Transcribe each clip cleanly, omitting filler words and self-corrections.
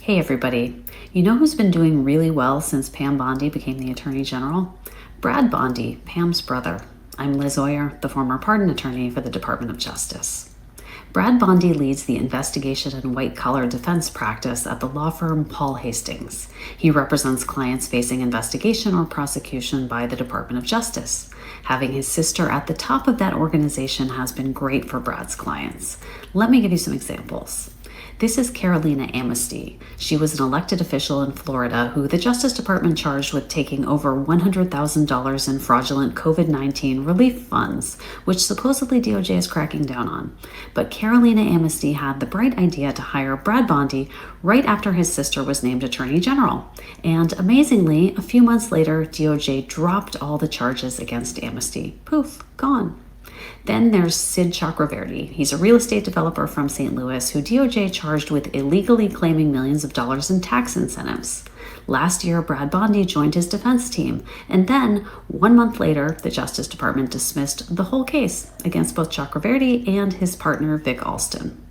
Hey everybody. You know who's been doing really well since Pam Bondi became the Attorney General? Brad Bondi, Pam's brother. I'm Liz Oyer, the former pardon attorney for the Department of Justice. Brad Bondi leads the investigation and white-collar defense practice at the law firm Paul Hastings. He represents clients facing investigation or prosecution by the Department of Justice. Having his sister at the top of that organization has been great for Brad's clients. Let me give you some examples. This is Carolina Amnesty. She was an elected official in Florida who the Justice Department charged with taking over $100,000 in fraudulent COVID-19 relief funds, which supposedly DOJ is cracking down on. But Carolina Amnesty had the bright idea to hire Brad Bondi right after his sister was named Attorney General. And amazingly, a few months later, DOJ dropped all the charges against Amnesty. Poof, gone. Then there's Sid Chakraverty. He's a real estate developer from St. Louis who DOJ charged with illegally claiming millions of dollars in tax incentives. Last year, Brad Bondi joined his defense team, and then 1 month later, the Justice Department dismissed the whole case against both Chakraverty and his partner, Vic Alston.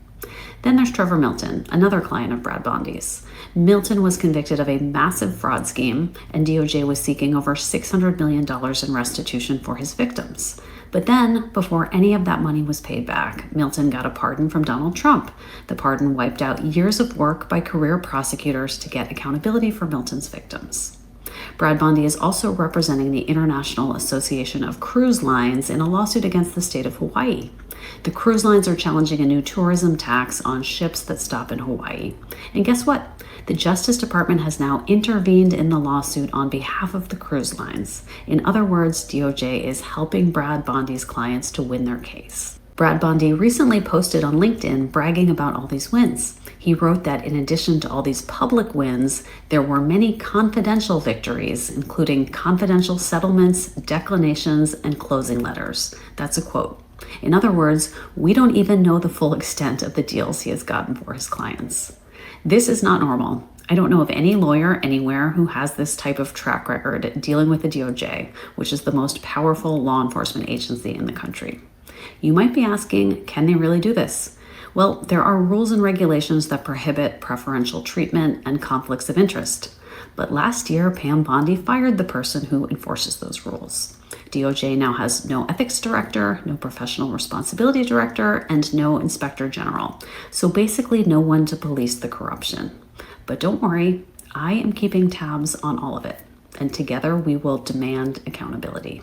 Then there's Trevor Milton, another client of Brad Bondi's. Milton was convicted of a massive fraud scheme, and DOJ was seeking over $600 million in restitution for his victims. But then, before any of that money was paid back, Milton got a pardon from Donald Trump. The pardon wiped out years of work by career prosecutors to get accountability for Milton's victims. Brad Bondi is also representing the International Association of Cruise Lines in a lawsuit against the state of Hawaii. The cruise lines are challenging a new tourism tax on ships that stop in Hawaii. And guess what? The Justice Department has now intervened in the lawsuit on behalf of the cruise lines. In other words, DOJ is helping Brad Bondi's clients to win their case. Brad Bondi recently posted on LinkedIn bragging about all these wins. He wrote that in addition to all these public wins, there were many confidential victories, including confidential settlements, declinations, and closing letters. That's a quote. In other words, we don't even know the full extent of the deals he has gotten for his clients. This is not normal. I don't know of any lawyer anywhere who has this type of track record dealing with the DOJ, which is the most powerful law enforcement agency in the country. You might be asking, can they really do this? Well, there are rules and regulations that prohibit preferential treatment and conflicts of interest. But last year, Pam Bondi fired the person who enforces those rules. DOJ now has no ethics director, no professional responsibility director, and no inspector general. So basically no one to police the corruption. But don't worry, I am keeping tabs on all of it. And together we will demand accountability.